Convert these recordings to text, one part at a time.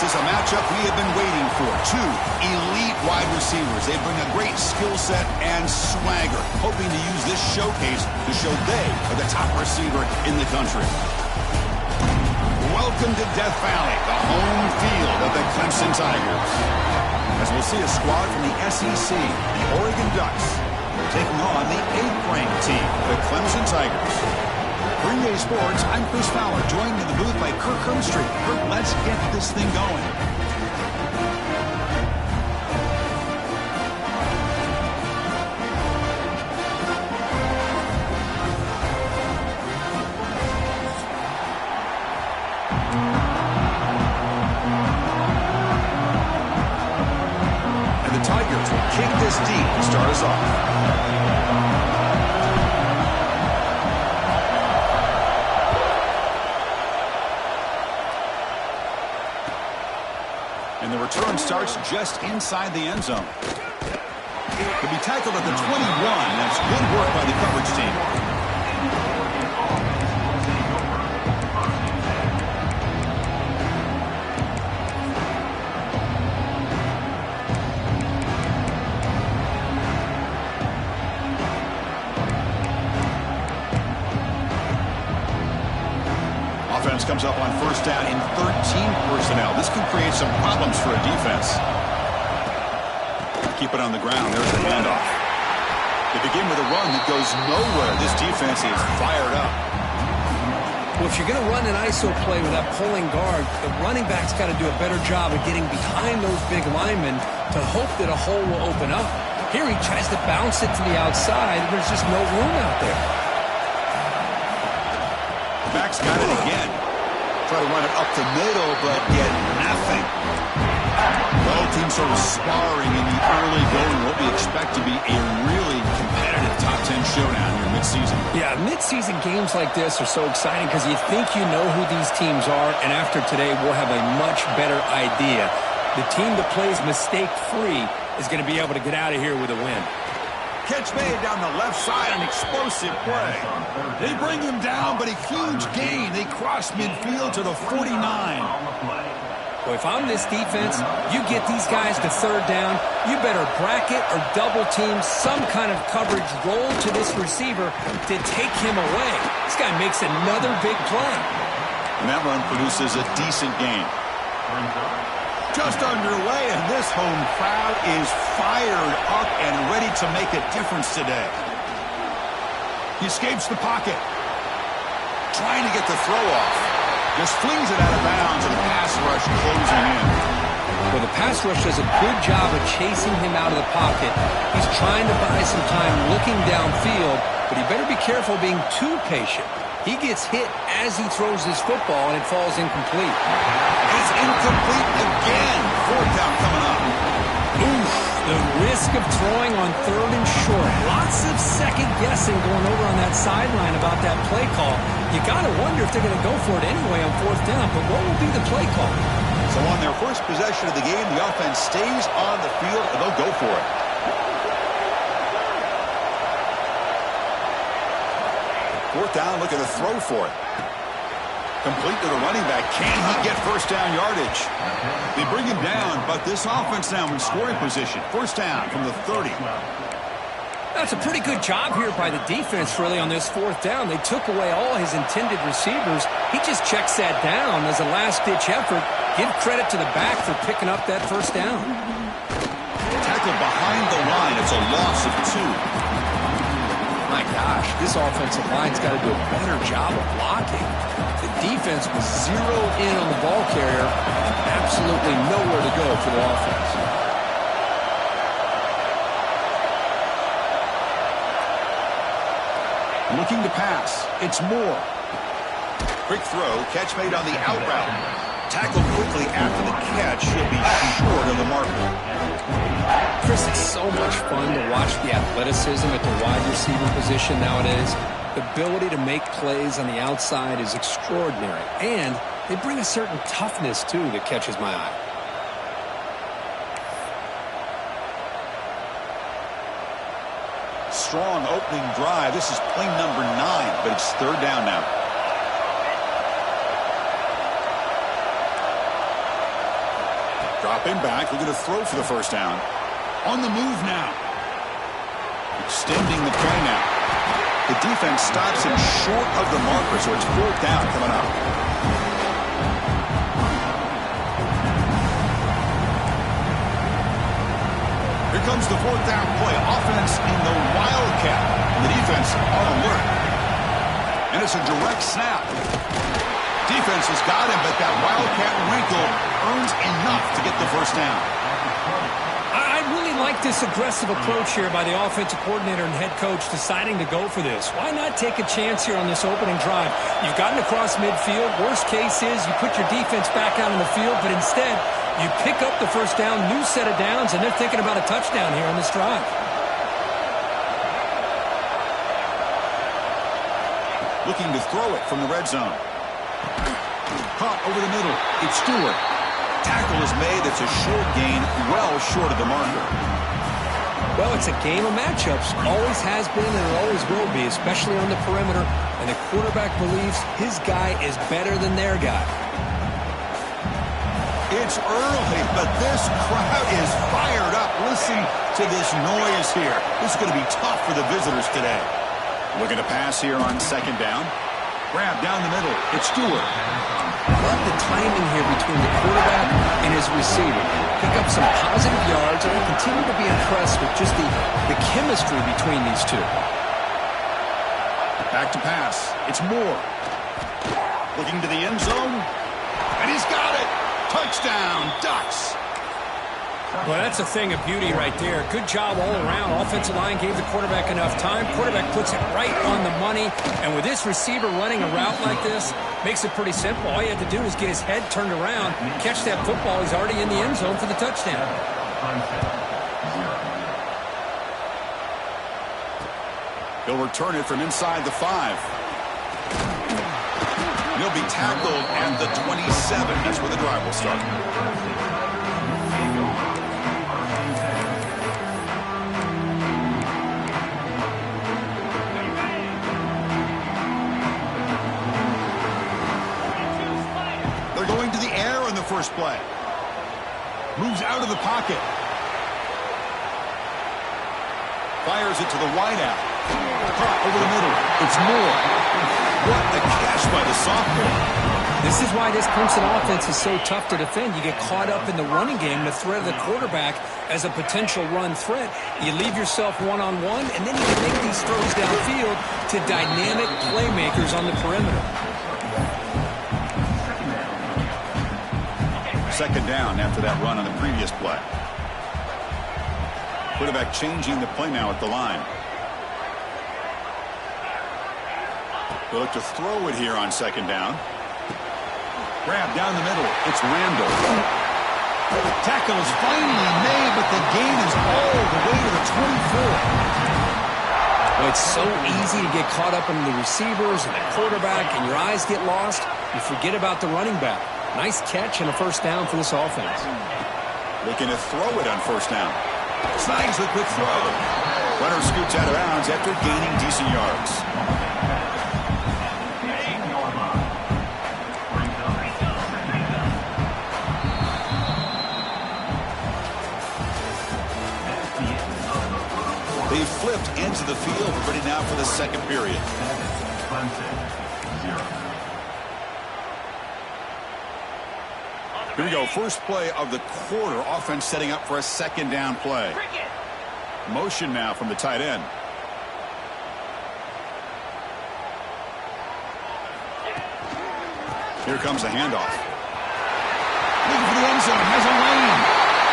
This is a matchup we have been waiting for. Two elite wide receivers. They bring a great skill set and swagger, hoping to use this showcase to show they are the top receiver in the country. Welcome to Death Valley, the home field of the Clemson Tigers. As we'll see a squad from the SEC, the Oregon Ducks, taking on the 8th-ranked team, the Clemson Tigers. Green Bay Sports, I'm Chris Fowler, joined in the booth by Kirk Herbstreit. Kirk, let's get this thing going. And the Tigers will kick this deep to start us off. And the return starts just inside the end zone. He'll be tackled at the 21. That's good work by the coverage team. Offense comes up on first down in 13 personnel. This can create some problems for a defense. Keep it on the ground. There's the handoff. They begin with a run that goes nowhere. This defense is fired up. Well, if you're going to run an ISO play with that pulling guard, the running back's got to do a better job of getting behind those big linemen to hope that a hole will open up. Here he tries to bounce it to the outside. There's just no room out there. Back's got it again. Try to run it up the middle, but get nothing. Both teams sort of sparring in the early going. What we expect to be a really competitive top 10 showdown here mid-season. Yeah, mid-season games like this are so exciting because you think you know who these teams are, and after today we'll have a much better idea. The team that plays mistake-free is going to be able to get out of here with a win. Catch made down the left side, an explosive play. They bring him down, but a huge gain. They cross midfield to the 49. Well, if I'm this defense, you get these guys to third down, you better bracket or double team some kind of coverage roll to this receiver to take him away. This guy makes another big play. And that run produces a decent gain. Just underway, and this home crowd is fired up and ready to make a difference today. He escapes the pocket. Trying to get the throw off. Just flings it out of bounds, and the pass rush closing in. Well, the pass rush does a good job of chasing him out of the pocket. He's trying to buy some time looking downfield, but he better be careful being too patient. He gets hit as he throws his football, and it falls incomplete. It's incomplete again. Fourth down coming up. Oof, the risk of throwing on third and short. Lots of second guessing going over on that sideline about that play call. You got to wonder if they're going to go for it anyway on fourth down, but what will be the play call? So on their first possession of the game, the offense stays on the field, and they'll go for it. Fourth down, look at the throw for it. Complete to the running back. Can he get first down yardage? They bring him down, but this offense now in scoring position. First down from the 30. That's a pretty good job here by the defense, really, on this fourth down. They took away all his intended receivers. He just checks that down as a last-ditch effort. Give credit to the back for picking up that first down. Tackled behind the line. It's a loss of 2. My gosh, this offensive line's got to do a better job of blocking. The defense was zeroed in on the ball carrier and absolutely nowhere to go for the offense. Looking to pass. It's Moore. Quick throw. Catch made on the out route. Tackled quickly after the catch. He'll be short of the marker. Chris, it's so much fun to watch the athleticism at the wide receiver position nowadays. The ability to make plays on the outside is extraordinary. And they bring a certain toughness, too, that catches my eye. Strong opening drive. This is play number 9, but it's third down now. Dropping back, looking to throw for the first down. On the move now. Extending the play now. The defense stops him short of the marker, so it's 4th down coming up. Here comes the 4th down play. Offense in the Wildcat. The defense on alert. And it's a direct snap. Defense has got him, but that Wildcat wrinkle earns enough to get the first down. I really like this aggressive approach here by the offensive coordinator and head coach deciding to go for this. Why not take a chance here on this opening drive? You've gotten across midfield. Worst case is you put your defense back out on the field, but instead you pick up the first down, new set of downs, and they're thinking about a touchdown here on this drive. Looking to throw it from the red zone. Caught over the middle. It's Stewart. Tackle is made. It's a short gain, well short of the marker. Well, it's a game of matchups. Always has been and it always will be, especially on the perimeter. And the quarterback believes his guy is better than their guy. It's early, but this crowd is fired up. Listen to this noise here. This is going to be tough for the visitors today. Looking to pass here on 2nd down. Grab down the middle. It's Stewart. Love the timing here between the quarterback and his receiver. Pick up some positive yards, and I continue to be impressed with just the chemistry between these two. Back to pass. It's Moore. Looking to the end zone. And he's got it. Touchdown, Ducks. Well, that's a thing of beauty right there. Good job all around. Offensive line gave the quarterback enough time. Quarterback puts it right on the money. And with this receiver running a route like this, makes it pretty simple. All you have to do is get his head turned around, catch that football. He's already in the end zone for the touchdown. He'll return it from inside the 5. He'll be tackled at the 27. That's where the drive will start. First play. Moves out of the pocket. Fires it to the wideout. Caught over the middle. It's Moore. What a catch by the sophomore. This is why this Clemson offense is so tough to defend. You get caught up in the running game, the threat of the quarterback as a potential run threat. You leave yourself one-on-one, and then you can make these throws downfield to dynamic playmakers on the perimeter. 2nd down after that run on the previous play. Quarterback changing the play now at the line. They'll look to throw it here on 2nd down. Grab down the middle. It's Randall. Tackle is finally made, but the gain is all the way to the 24. Well, it's so easy to get caught up in the receivers and the quarterback, and your eyes get lost. You forget about the running back. Nice catch and a first down for this offense. Looking to throw it on 1st down. Snags the quick throw. Runner scoots out of bounds after gaining decent yards. They flipped into the field, ready now for the 2nd period. Here we go. First play of the quarter. Offense setting up for a 2nd down play. Motion now from the tight end. Here comes the handoff. Looking for the end zone. Has a lane.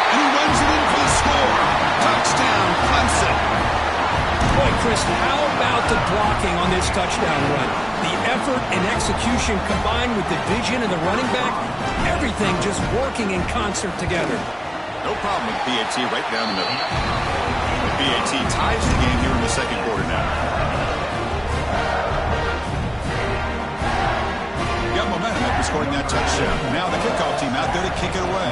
And he runs it in for the score. Touchdown, Clemson. Boy, Chris, how about the blocking on this touchdown run? The effort and execution combined with the vision of the running back, everything just working in concert together. No problem with PAT right down the middle. The PAT ties the game here in the 2nd quarter now. Got momentum after scoring that touchdown. Now the kickoff team out there to kick it away.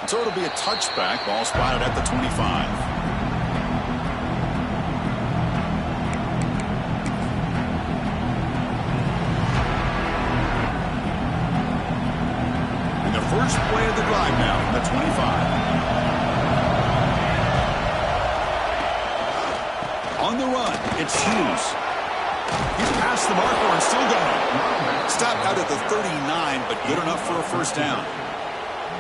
So it'll be a touchback. Ball spotted at the 25. First play of the drive now from the 25. On the run, it's Hughes. He's past the marker and still going. Stopped out at the 39, but good enough for a first down.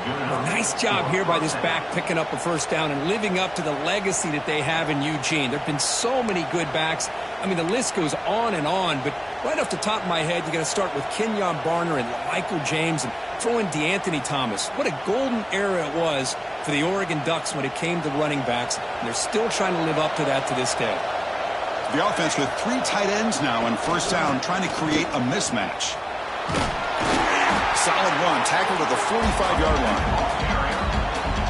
Well, nice job here by this back picking up a first down and living up to the legacy that they have in Eugene. There have been so many good backs. I mean, the list goes on, but right off the top of my head, you got to start with Kenyon Barner and Michael James and throw in DeAnthony Thomas. What a golden era it was for the Oregon Ducks when it came to running backs, and they're still trying to live up to that to this day. The offense with 3 tight ends now on first down, trying to create a mismatch. Solid run, tackled at the 45-yard line.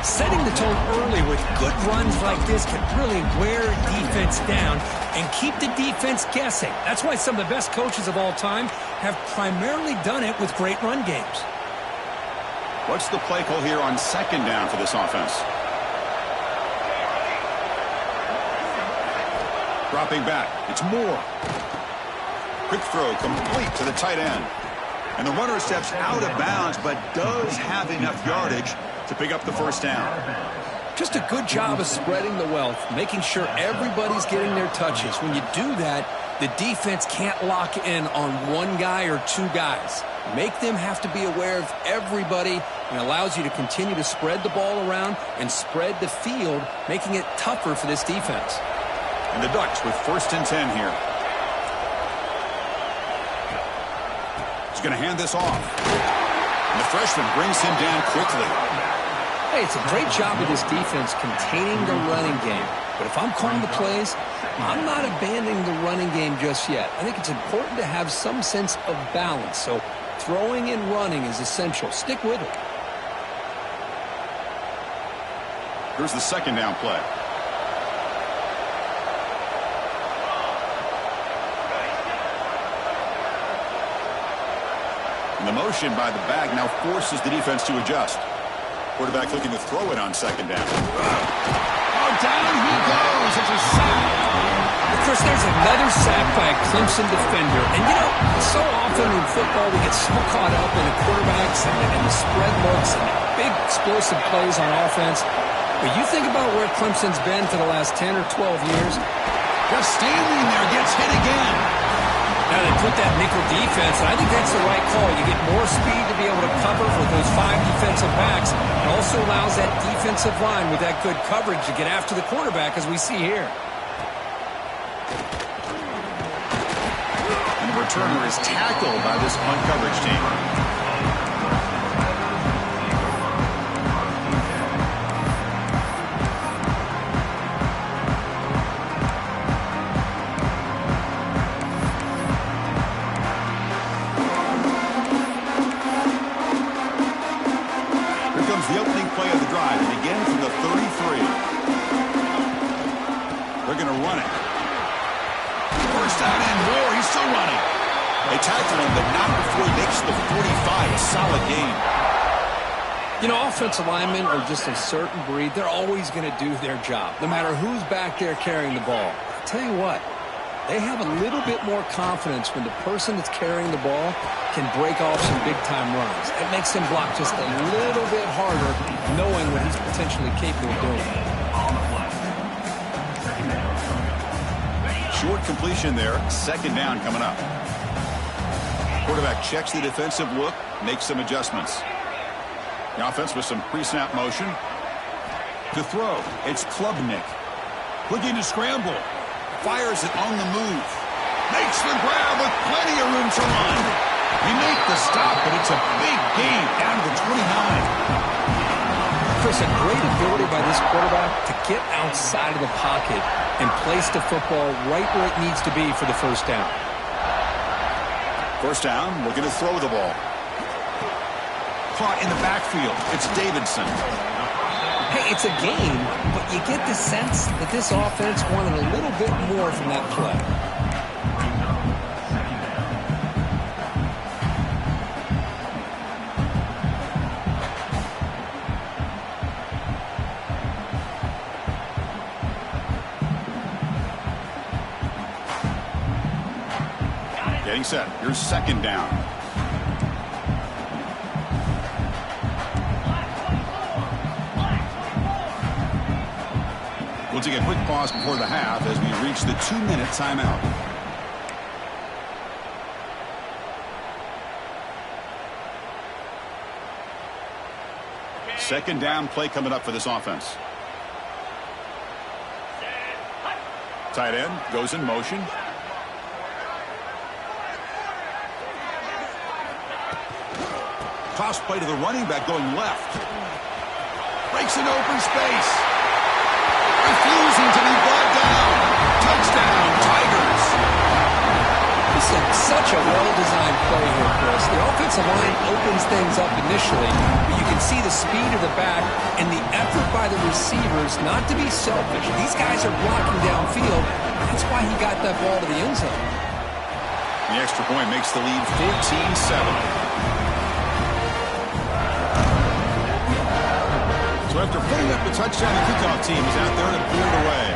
Setting the tone early with good runs like this can really wear defense down and keep the defense guessing. That's why some of the best coaches of all time have primarily done it with great run games. What's the play call here on second down for this offense? Dropping back, it's Moore. Quick throw complete to the tight end. And the runner steps out of bounds, but does have enough yardage to pick up the first down. Just a good job of spreading the wealth, making sure everybody's getting their touches. When you do that, the defense can't lock in on one guy or 2 guys. Make them have to be aware of everybody, and allows you to continue to spread the ball around and spread the field, making it tougher for this defense. And the Ducks with first and 10 here. He's going to hand this off. And the freshman brings him down quickly. Hey, it's a great job of this defense containing the running game. But if I'm calling the plays, I'm not abandoning the running game just yet. I think it's important to have some sense of balance. So throwing and running is essential. Stick with it. Here's the second down play. And the motion by the back now forces the defense to adjust. Quarterback looking to throw it on second down. Oh, down he goes. It's a sack. Chris, there's another sack by a Clemson defender. And, you know, so often in football we get so caught up in the quarterbacks and the spread looks and big explosive plays on offense. But you think about where Clemson's been for the last 10 or 12 years. Just standing there, gets hit again. Now they put that nickel defense, and I think that's the right call. You get more speed to be able to cover for those 5 defensive backs. It also allows that defensive line with that good coverage to get after the quarterback, as we see here. And the returner is tackled by this punt coverage team. The opening play of the drive, and again from the 33. They're going to run it. First down and more. He's still running. They tackled him, but not before he makes the 45. A solid game. You know, offensive linemen are just a certain breed. They're always going to do their job, no matter who's back there carrying the ball. I'll tell you what, they have a little bit more confidence when the person that's carrying the ball can break off some big-time runs. It makes him block just a little bit harder, knowing what he's potentially capable of doing. Short completion there. Second down coming up. Quarterback checks the defensive look, makes some adjustments. The offense with some pre-snap motion. To throw, it's Klubnik. Looking to scramble. Fires it on the move. Makes the grab with plenty of room to run. You make the stop, but it's a big gain down to the 29. Chris, a great ability by this quarterback to get outside of the pocket and place the football right where it needs to be for the first down. First down, looking to throw the ball. Caught in the backfield. It's Davidson. Hey, it's a game, but you get the sense that this offense wanted a little bit more from that play. Getting set. Here's second down. We'll take a quick pause before the half as we reach the 2-minute timeout. Second down play coming up for this offense. Tight end goes in motion. Toss play to the running back going left. Breaks an open space. Refusing to be brought down. Touchdown, Tigers. This is such a well-designed play here, Chris. The offensive line opens things up initially, but you can see the speed of the back and the effort by the receivers not to be selfish. These guys are blocking downfield. That's why he got that ball to the end zone. The extra point makes the lead 14-7. So after putting up the touchdown, the kickoff team is out there to clear it away.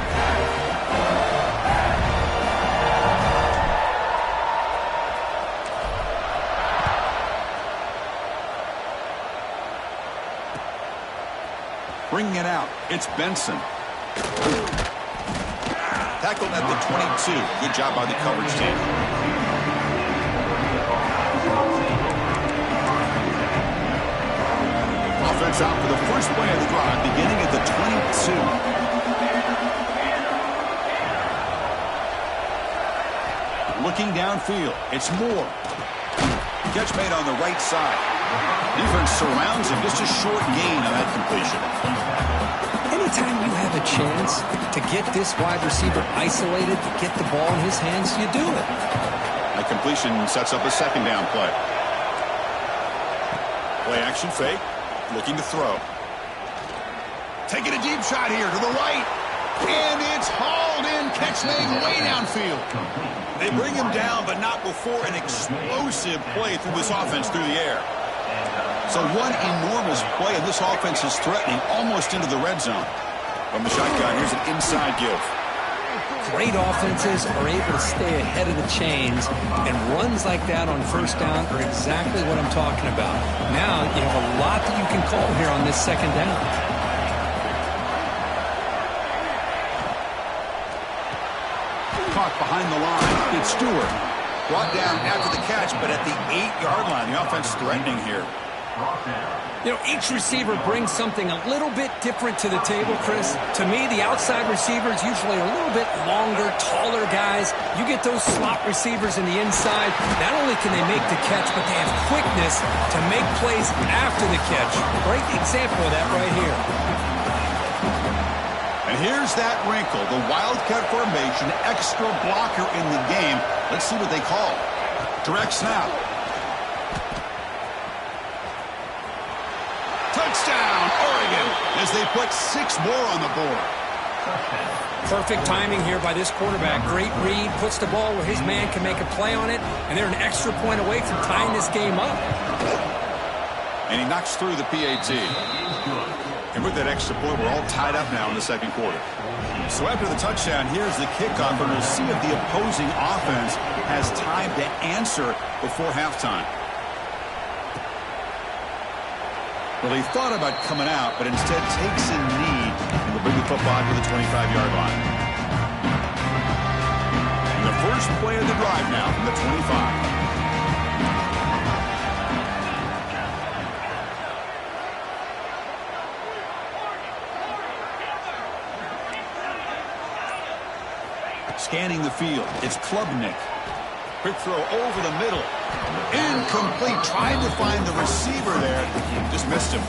Bringing it out, it's Benson. Tackled at the 22. Good job by the coverage team. Offense out for the first play of the drive, beginning at the 22. Looking downfield, it's Moore. Catch made on the right side. Defense surrounds him, just a short gain on that completion. Anytime you have a chance to get this wide receiver isolated, to get the ball in his hands, you do it. That completion sets up a second down play. Play action fake. Looking to throw. Taking a deep shot here to the right. And it's hauled in. Catch made way downfield. They bring him down, but not before an explosive play through this offense through the air. So one enormous play, and this offense is threatening almost into the red zone. From the shotgun, here's an inside give. Great offenses are able to stay ahead of the chains, and runs like that on first down are exactly what I'm talking about. Now you have a lot that you can call here on this second down. Caught behind the line. It's Stewart. Brought down after the catch, but at the 8-yard line. The offense threatening here. You know, each receiver brings something a little bit different to the table, Chris. To me, the outside receivers usually are a little bit longer, taller guys. You get those slot receivers in the inside. Not only can they make the catch, but they have quickness to make plays after the catch. Great example of that right here. And here's that wrinkle, the Wildcat formation, extra blocker in the game. Let's see what they call. Direct snap. Touchdown, Oregon, as they put 6 more on the board. Perfect timing here by this quarterback. Great read, puts the ball where his man can make a play on it, and they're an extra point away from tying this game up. And he knocks through the PAT. And with that extra point, we're all tied up now in the second quarter. So after the touchdown, here's the kickoff, and we'll see if the opposing offense has time to answer before halftime. Well, he thought about coming out, but instead takes a knee and will bring the football to the 25-yard line. And the first play of the drive now from the 25. Scanning the field, it's Klubnik. Quick throw over the middle. Incomplete. Tried to find the receiver there. Just missed him.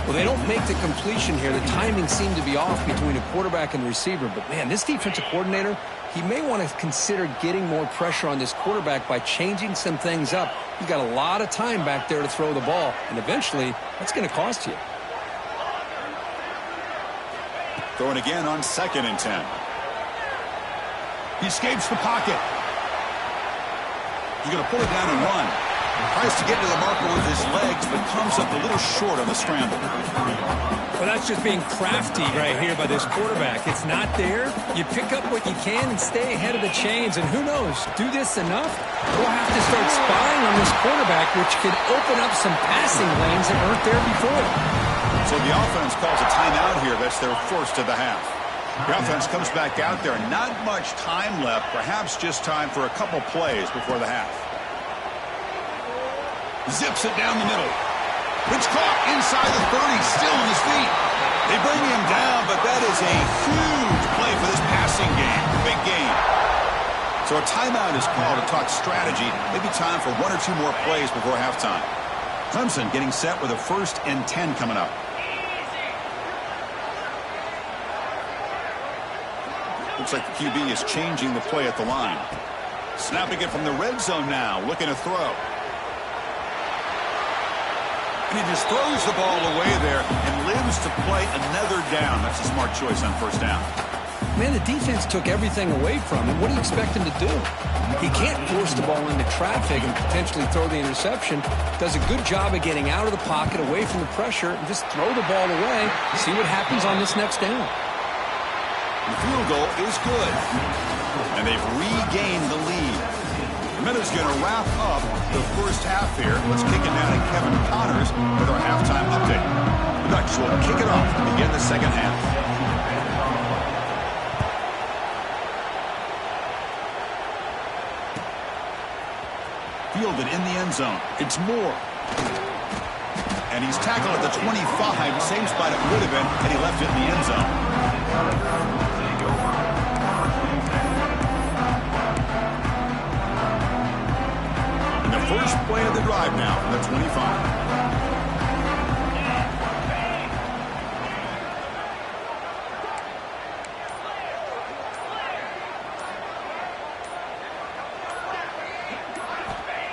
Well, they don't make the completion here. The timing seemed to be off between the quarterback and the receiver. But, man, this defensive coordinator, he may want to consider getting more pressure on this quarterback by changing some things up. He's got a lot of time back there to throw the ball. And eventually, that's going to cost you. Throwing again on 2nd and 10. He escapes the pocket. He's going to pull it down and run. Tries to get to the marker with his legs, but comes up a little short on the scramble. Well, that's just being crafty right here by this quarterback. It's not there. You pick up what you can and stay ahead of the chains. And who knows, do this enough, we'll have to start spying on this quarterback, which could open up some passing lanes that weren't there before. So the offense calls a timeout here. That's their first of the half. The offense comes back out there. Not much time left. Perhaps just time for a couple plays before the half. Zips it down the middle. It's caught inside the 30, still on his feet. They bring him down, but that is a huge play for this passing game. Big game. So a timeout is called to talk strategy. Maybe time for 1 or 2 more plays before halftime. Clemson getting set with a 1st and 10 coming up. Looks like the QB is changing the play at the line. Snapping it from the red zone now, looking to throw. And he just throws the ball away there and lives to play another down. That's a smart choice on 1st down. Man, the defense took everything away from him. What do you expect him to do? He can't force the ball into traffic and potentially throw the interception. Does a good job of getting out of the pocket, away from the pressure, and just throw the ball away. See what happens on this next down. The field goal is good. And they've regained the lead. The minute's going to wrap up the 1st half here. Let's kick it down to Kevin Connors with our halftime update. The Ducks will kick it off to begin the 2nd half. Fielded in the end zone. It's Moore. And he's tackled at the 25. Same spot it would have been, and he left it in the end zone. First play of the drive now from the 25.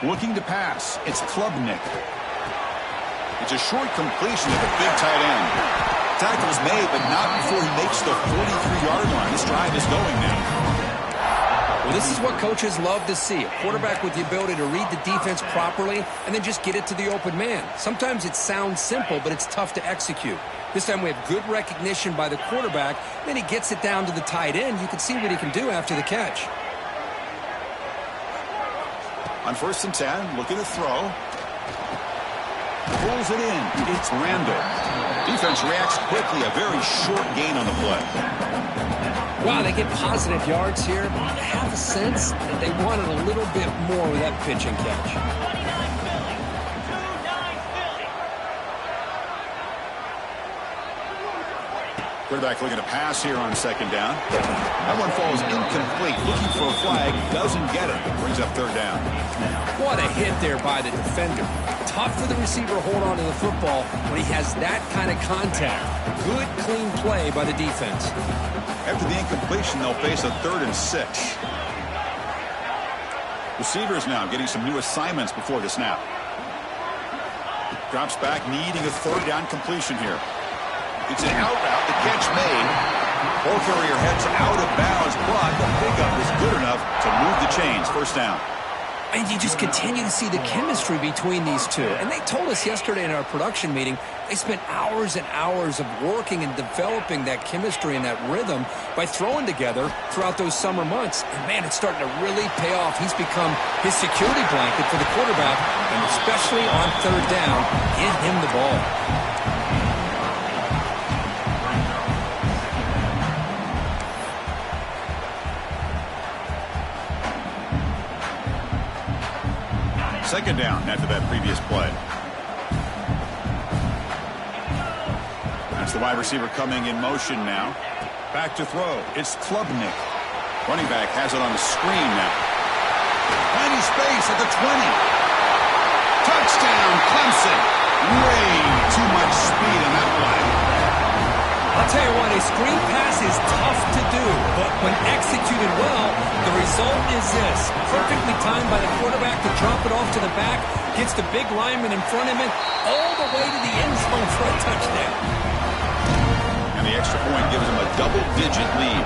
Looking to pass. It's Klubnik. It's a short completion to the big tight end. Tackle's made, but not before he makes the 43-yard line. This drive is going now. Well, this is what coaches love to see. A quarterback with the ability to read the defense properly and then just get it to the open man. Sometimes it sounds simple, but it's tough to execute. This time we have good recognition by the quarterback. Then he gets it down to the tight end. You can see what he can do after the catch. On 1st and 10, looking to throw. Pulls it in. It's Randall. Defense reacts quickly. A very short gain on the play. Wow, they get positive yards here, but I have a sense that they wanted a little bit more with that pitch and catch. Quarterback looking to pass here on 2nd down. That one falls incomplete. Looking for a flag, doesn't get it. Brings up 3rd down. What a hit there by the defender. Tough for the receiver to hold on to the football when he has that kind of contact. Good, clean play by the defense. After the incompletion, they'll face a 3rd and 6. Receivers now getting some new assignments before the snap. Drops back, needing a 3rd down completion here. It's an out route, the catch made. Ball carrier heads out of bounds, but the pickup is good enough to move the chains. 1st down. And you just continue to see the chemistry between these two. And they told us yesterday in our production meeting, they spent hours and hours of working and developing that chemistry and that rhythm by throwing together throughout those summer months. And, man, it's starting to really pay off. He's become his security blanket for the quarterback, and especially on 3rd down, give him the ball. Second down after that previous play. That's the wide receiver coming in motion now. Back to throw. It's Klubnik. Running back has it on the screen now. Plenty space at the 20. Touchdown, Clemson. Way too much speed in that play. I'll tell you what, a screen pass is tough to do, but when executed well, the result is this. Perfectly timed by the quarterback to drop it off to the back, gets the big lineman in front of him, all the way to the end zone for a touchdown. And the extra point gives him a double-digit lead.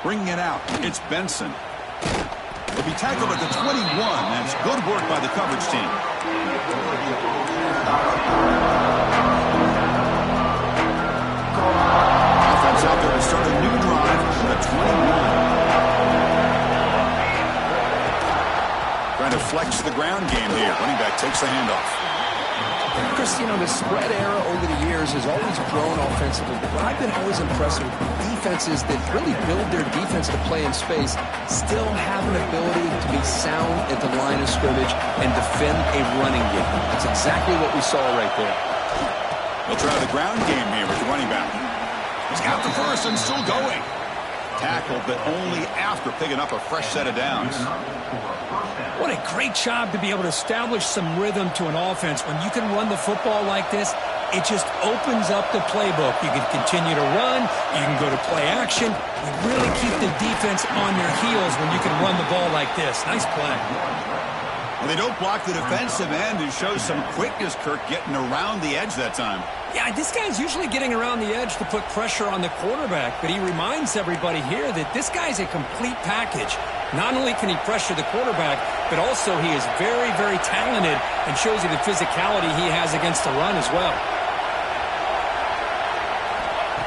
Bringing it out, it's Benson. He'll be tackled at the 21. That's good work by the coverage team. Offense out there to start a new drive at the 21. Trying to flex the ground game here. Running back takes the handoff. Chris, you know, the spread era over the years has always grown offensively, but I've been always impressed with defenses that really build their defense to play in space, still have an ability to be sound at the line of scrimmage and defend a running game. That's exactly what we saw right there. They'll try the ground game here with the running back. He's got the first and still going. Tackled, but only after picking up a fresh set of downs. What a great job to be able to establish some rhythm to an offense. When you can run the football like this, it just opens up the playbook. You can continue to run. You can go to play action. You really keep the defense on their heels when you can run the ball like this. Nice play. Well, they don't block the defensive end and show some quickness, Kirk, getting around the edge that time. Yeah, this guy's usually getting around the edge to put pressure on the quarterback, but he reminds everybody here that this guy's a complete package. Not only can he pressure the quarterback, but also he is very, very talented and shows you the physicality he has against the run as well.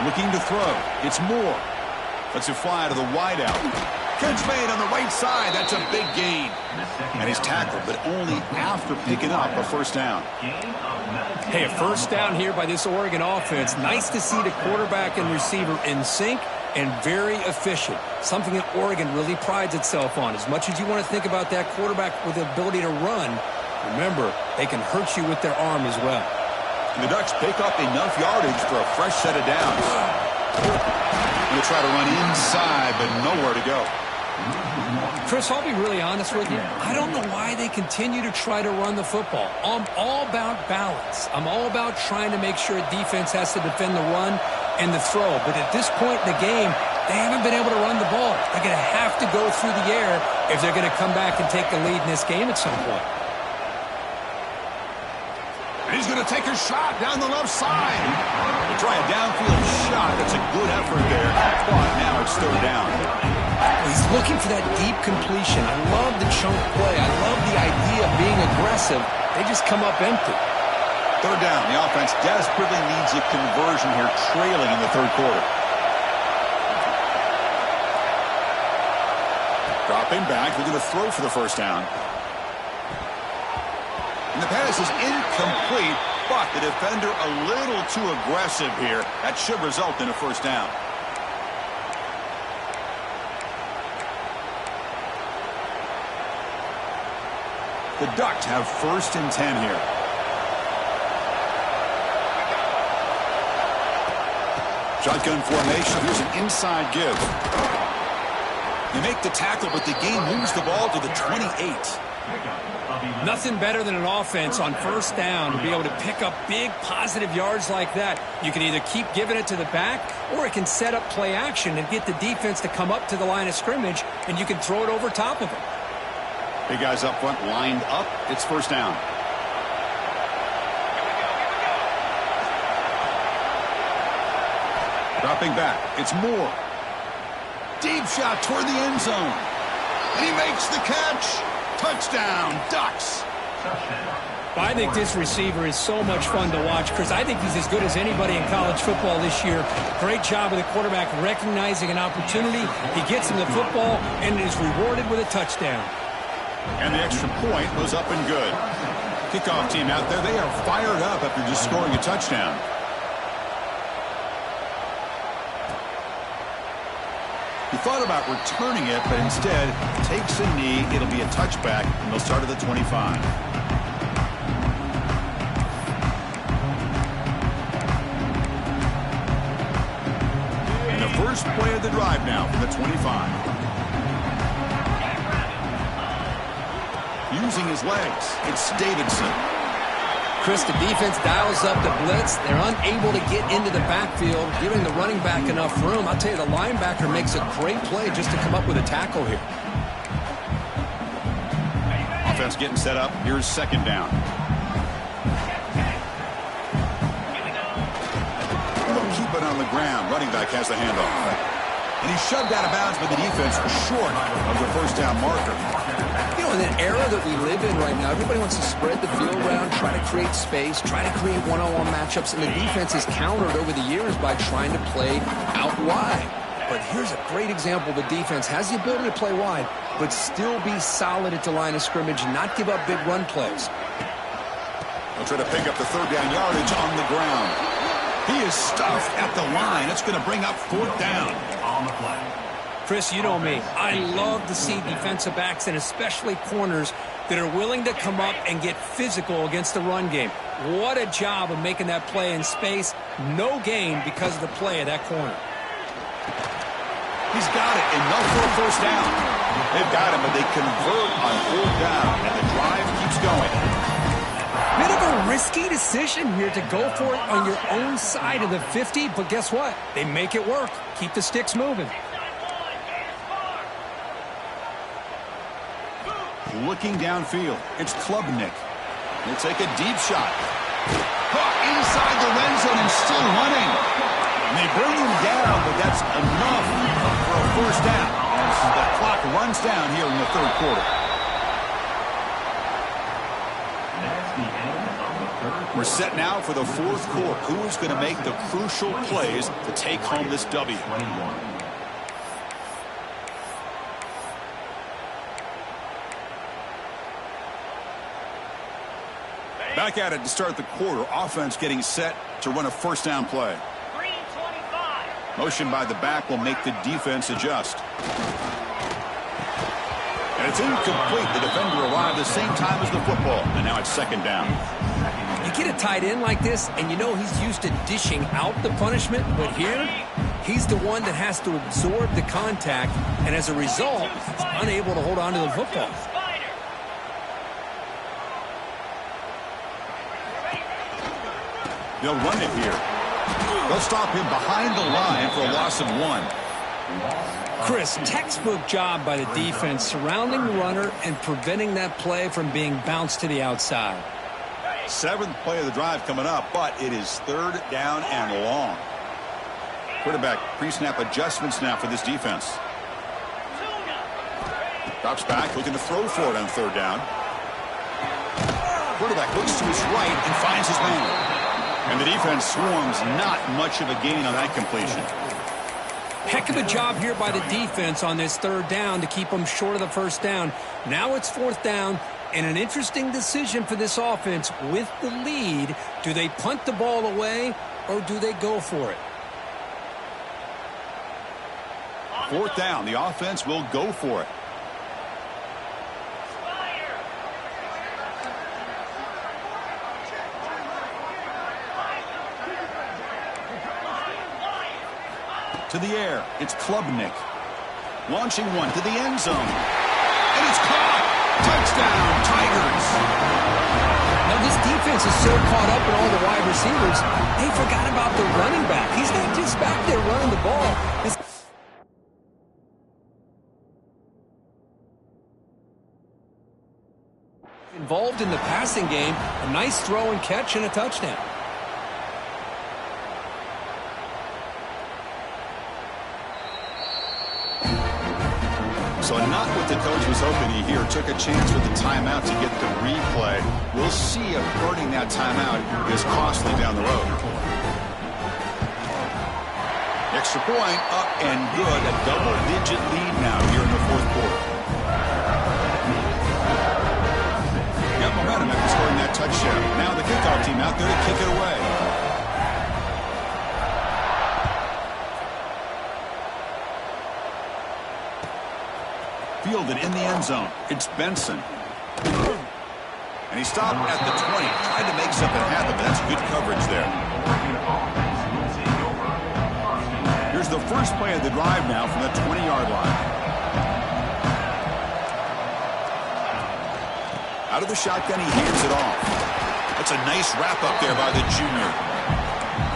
Looking to throw. It's Moore. Lets it fly to the wideout. Catch made on the right side. That's a big gain. And he's tackled, but only after picking up a first down. Hey, a first down here by this Oregon offense. Nice to see the quarterback and receiver in sync and very efficient. Something that Oregon really prides itself on. As much as you want to think about that quarterback with the ability to run, remember, they can hurt you with their arm as well. And the Ducks pick up enough yardage for a fresh set of downs. They'll try to run inside, but nowhere to go. Chris, I'll be really honest with you. I don't know why they continue to try to run the football. I'm all about balance. I'm all about trying to make sure a defense has to defend the run and the throw. But at this point in the game, they haven't been able to run the ball. They're going to have to go through the air if they're going to come back and take the lead in this game at some point. He's going to take a shot down the left side. He'll try a downfield shot. That's a good effort there. Now it's third down. He's looking for that deep completion. I love the chunk play. I love the idea of being aggressive. They just come up empty. Third down. The offense desperately needs a conversion here, trailing in the third quarter. Dropping back. They're going to throw for the first down. And the pass is incomplete, but the defender a little too aggressive here. That should result in a first down. The Ducks have 1st and 10 here. Shotgun formation. Here's an inside give. They make the tackle, but the game moves the ball to the 28. Nothing better than an offense on first down to be able to pick up big positive yards like that. You can either keep giving it to the back, or it can set up play action and get the defense to come up to the line of scrimmage, and you can throw it over top of them. Big guys up front lined up. It's first down. Dropping back. It's Moore. Deep shot toward the end zone. And he makes the catch. Touchdown, Ducks. I think this receiver is so much fun to watch, Chris. I think he's as good as anybody in college football this year. Great job of the quarterback recognizing an opportunity. He gets him the football and is rewarded with a touchdown. And the extra point was up and good. Kickoff team out there, they are fired up after just scoring a touchdown. He thought about returning it, but instead takes a knee. It'll be a touchback, and they'll start at the 25. And the first play of the drive now from the 25. Using his legs, it's Davidson. Chris, the defense dials up the blitz. They're unable to get into the backfield, giving the running back enough room. I'll tell you, the linebacker makes a great play just to come up with a tackle here. Offense getting set up. Here's second down. They'll keep it on the ground. Running back has the handoff. And he's shoved out of bounds by the defense short of the first down marker. You know, in an era that we live in right now, everybody wants to spread the field around, try to create space, try to create one-on-one matchups, and the defense is countered over the years by trying to play out wide. But Here's a great example. The defense has the ability to play wide, but still be solid at the line of scrimmage and not give up big run plays. They'll try to pick up the third down yardage on the ground. He is stuffed at the line. It's going to bring up fourth down. On the play. Chris, you know me. I love to see defensive backs and especially corners that are willing to come up and get physical against the run game. What a job of making that play in space. No gain because of the play of that corner. He's got it, enough for a first down. They've got him, but they convert on fourth down, and the drive keeps going. Bit of a risky decision here to go for it on your own side of the 50, but guess what? They make it work. Keep the sticks moving. Looking downfield, it's Klubnik. He'll take a deep shot. Caught inside the red zone and still running. And they bring him down, but that's enough for a first down as the clock runs down here in the third quarter. We're set now for the fourth quarter. Who is going to make the crucial plays to take home this W? Back at it to start the quarter. Offense getting set to run a first down play. Motion by the back will make the defense adjust. And it's incomplete. The defender arrived the same time as the football. And now it's second down. You get a tight end like this, and you know he's used to dishing out the punishment, but here, he's the one that has to absorb the contact, and as a result, he's unable to hold on to the football. They'll run it here. They'll stop him behind the line for a loss of 1. Chris, textbook job by the defense surrounding the runner and preventing that play from being bounced to the outside. 7th play of the drive coming up, but it is third down and long. Quarterback pre-snap adjustments now for this defense. Drops back, looking to throw for it on third down. Quarterback looks to his right and finds his man. And the defense swarms, not much of a gain on that completion. Heck of a job here by the defense on this third down to keep them short of the first down. Now it's fourth down, and an interesting decision for this offense with the lead. Do they punt the ball away, or do they go for it? Fourth down, the offense will go for it. To the air, it's Klubnik. Launching one to the end zone. And it's caught! Touchdown, Tigers! Now this defense is so caught up in all the wide receivers, they forgot about the running back. He's not just back there running the ball. Involved in the passing game, a nice throw and catch and a touchdown. So not what the coach was hoping to hear. Took a chance with the timeout to get the replay. We'll see if burning that timeout is costly down the road. Extra point up and good. A double-digit lead now here in the fourth quarter. Got momentum after scoring that touchdown. Now the kickoff team out there to kick it away. Fielded in the end zone. It's Benson. And he stopped at the 20. Tried to make something happen, but that's good coverage there. Here's the first play of the drive now from the 20-yard line. Out of the shotgun, he hands it off. That's a nice wrap-up there by the junior.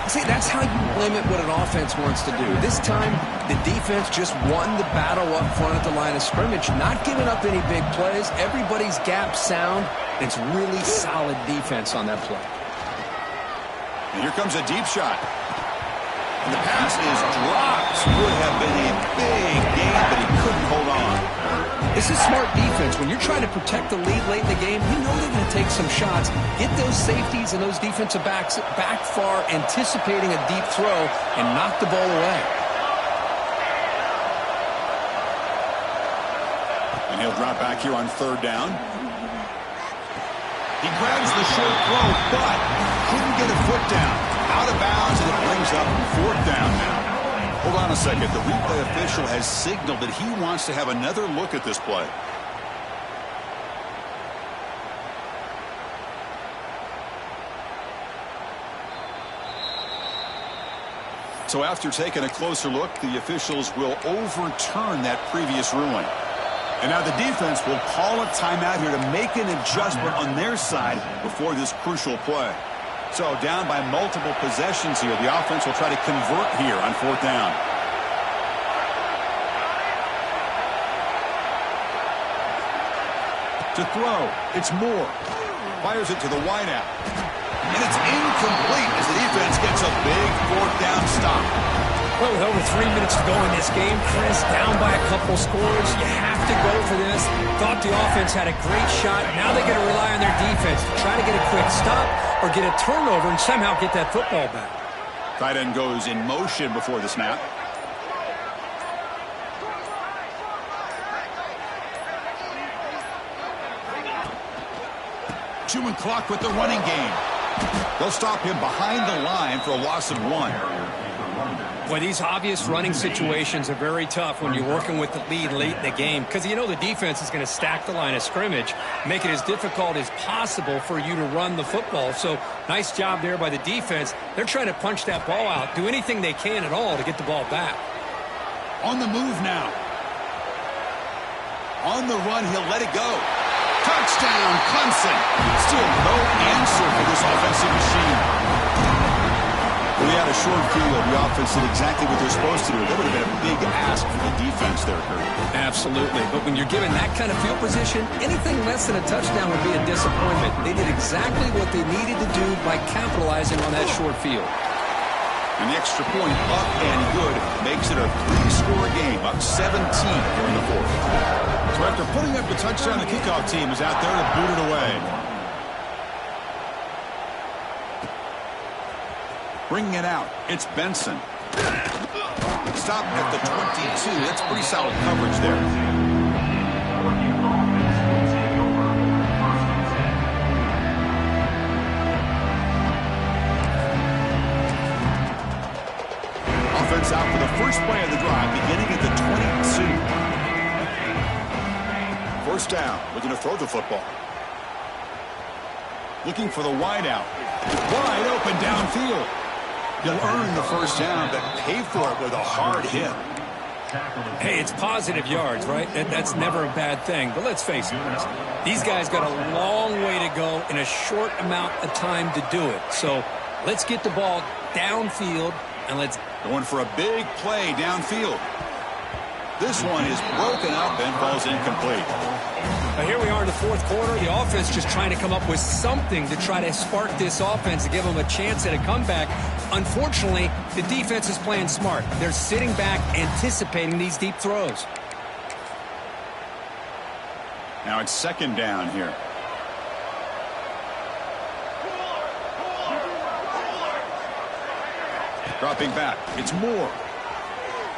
See, that's how you limit what an offense wants to do. This time, the defense just won the battle up front at the line of scrimmage, not giving up any big plays. Everybody's gap sound. It's really solid defense on that play. And here comes a deep shot. And the pass is dropped. Would have been a big gain, but he couldn't hold on. This is smart defense. When you're trying to protect the lead late in the game, you know they're going to take some shots. Get those safeties and those defensive backs back far, anticipating a deep throw, and knock the ball away. back here on third down. He grabs the short throw, but couldn't get a foot down. Out of bounds, and it brings up fourth down now. Hold on a second. The replay official has signaled that he wants to have another look at this play. So after taking a closer look, the officials will overturn that previous ruling. And now the defense will call a timeout here to make an adjustment on their side before this crucial play. So down by multiple possessions here, the offense will try to convert here on fourth down. To throw, it's Moore. Fires it to the wideout. And it's incomplete as the defense gets a big fourth down stop. Well, with over 3 minutes to go in this game, Chris, down by a couple scores, you have to go for this. Thought the offense had a great shot. Now they got to rely on their defense to try to get a quick stop or get a turnover and somehow get that football back. Tight end goes in motion before the snap. Chewing clock with the running game. They'll stop him behind the line for a loss of 1. Boy, these obvious running situations are very tough when you're working with the lead late in the game because you know the defense is going to stack the line of scrimmage, make it as difficult as possible for you to run the football. So nice job there by the defense. They're trying to punch that ball out, do anything they can at all to get the ball back. On the move now. On the run, he'll let it go. Touchdown, Clemson. Still no answer for this offensive machine. When they had a short field, the offense did exactly what they're supposed to do. That would have been a big ask for the defense there, Kurt. Absolutely. But when you're given that kind of field position, anything less than a touchdown would be a disappointment. They did exactly what they needed to do by capitalizing on that short field. And the extra point up and good makes it a 3-score game, up 17 here in the fourth. So after putting up the touchdown, the kickoff team is out there to boot it away. Bringing it out, it's Benson. Stop at the 22. That's pretty solid coverage there. Offense out for the first play of the drive, beginning at the 22. First down, looking to throw the football. Looking for the wideout. Wide open downfield. You'll earn the first down, but pay for it with a hard hit. Hey, it's positive yards, right? That's never a bad thing. But let's face it, these guys got a long way to go in a short amount of time to do it. So let's get the ball downfield and let's... Going for a big play downfield. This one is broken up and falls incomplete. Now here we are in the fourth quarter. The offense just trying to come up with something to try to spark this offense to give them a chance at a comeback. Unfortunately, the defense is playing smart. They're sitting back, anticipating these deep throws. Now it's second down here. Dropping back. It's Moore.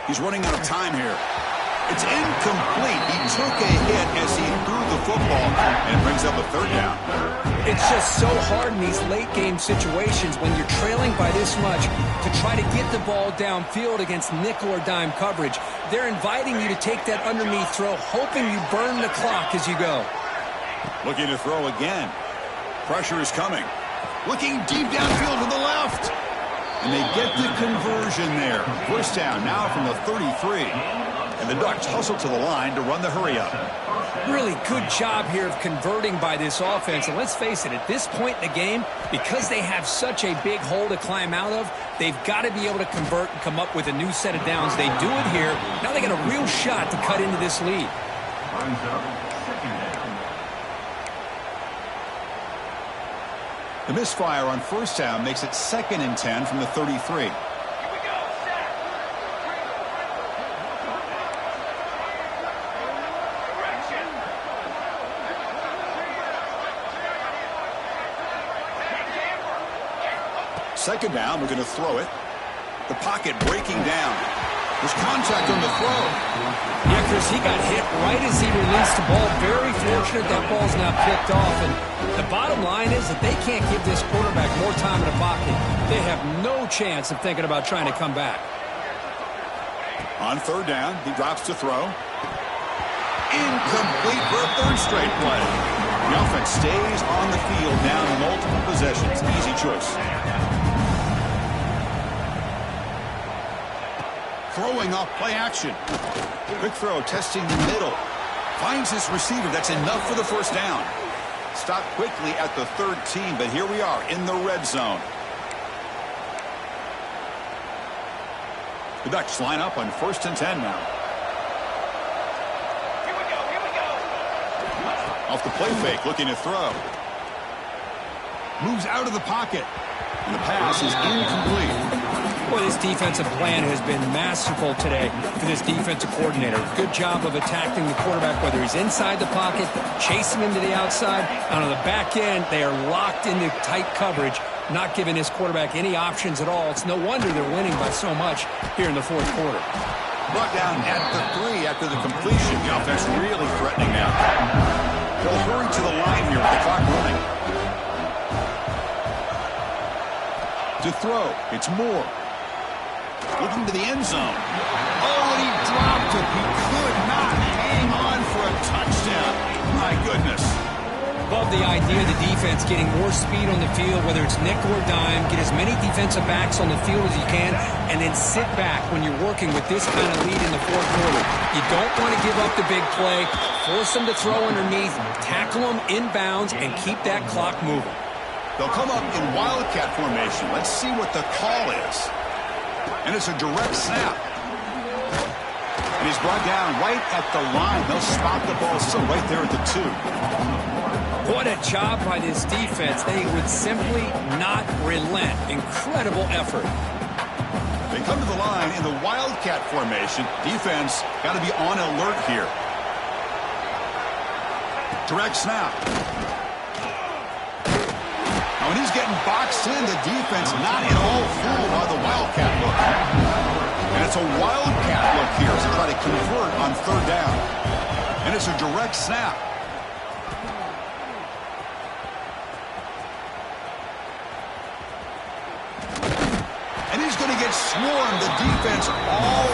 He's running out of time here. It's incomplete. He took a hit as he threw the football and brings up a third down. It's just so hard in these late game situations when you're trailing by this much to try to get the ball downfield against nickel or dime coverage. They're inviting you to take that underneath throw, hoping you burn the clock as you go. Looking to throw again. Pressure is coming. Looking deep downfield to the left. And they get the conversion there. First down now from the 33. And the Ducks hustle to the line to run the hurry-up. Really good job here of converting by this offense. And let's face it, at this point in the game, because they have such a big hole to climb out of, they've got to be able to convert and come up with a new set of downs. They do it here. Now they got a real shot to cut into this lead. The misfire on first down makes it 2nd and 10 from the 33. Second down, we're going to throw it. The pocket breaking down. There's contact on the throw. Yeah, Chris, he got hit right as he released the ball. Very fortunate that ball's not picked off. And the bottom line is that they can't give this quarterback more time in the pocket. They have no chance of thinking about trying to come back. On third down, he drops to throw. Incomplete for a third straight play. The offense stays on the field down multiple possessions. Easy choice. Throwing off play action. Quick throw, testing the middle. Finds his receiver. That's enough for the first down. Stopped quickly at the 13, but here we are in the red zone. The Ducks line up on 1st and 10 now. Here we go. Off the play fake, looking to throw. Moves out of the pocket. And the pass is incomplete. Boy, this defensive plan has been masterful today for this defensive coordinator. Good job of attacking the quarterback, whether he's inside the pocket, chasing him to the outside. And on the back end, they are locked into tight coverage, not giving this quarterback any options at all. It's no wonder they're winning by so much here in the fourth quarter. Brought down at the 3 after the completion. The offense really threatening now. They'll hurry to the line here with the clock running. To throw, it's Moore. Looking to the end zone. Oh, and he dropped it. He could not hang on for a touchdown. My goodness. Love the idea of the defense getting more speed on the field, whether it's nickel or dime. Get as many defensive backs on the field as you can, and then sit back when you're working with this kind of lead in the fourth quarter. You don't want to give up the big play. Force them to throw underneath, tackle them inbounds, and keep that clock moving. They'll come up in wildcat formation. Let's see what the call is. And it's a direct snap. And he's brought down right at the line. They'll spot the ball still right there at the 2. What a job by this defense. They would simply not relent. Incredible effort. They come to the line in the wildcat formation. Defense got to be on alert here. Direct snap. Now, when he's getting boxed in, the defense not at all fooled by the wildcat look. And it's a wildcat look here to try to convert on third down. And it's a direct snap. And he's going to get swarmed. The defense all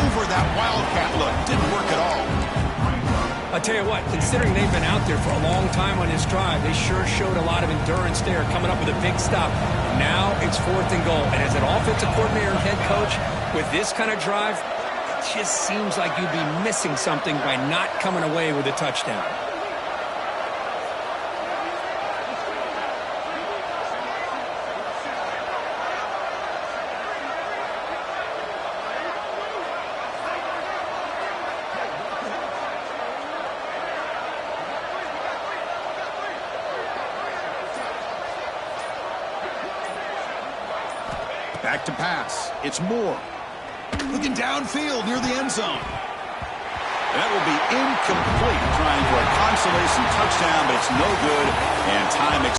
over that wildcat look. Didn't work at all. I tell you what, considering they've been out there for a long time on this drive, they sure showed a lot of endurance there, coming up with a big stop. Now it's 4th and goal. And as an offensive coordinator and head coach, with this kind of drive, it just seems like you'd be missing something by not coming away with a touchdown. Back to pass. It's Moore. Looking downfield near the end zone. That will be incomplete, trying for a consolation touchdown, but it's no good, and time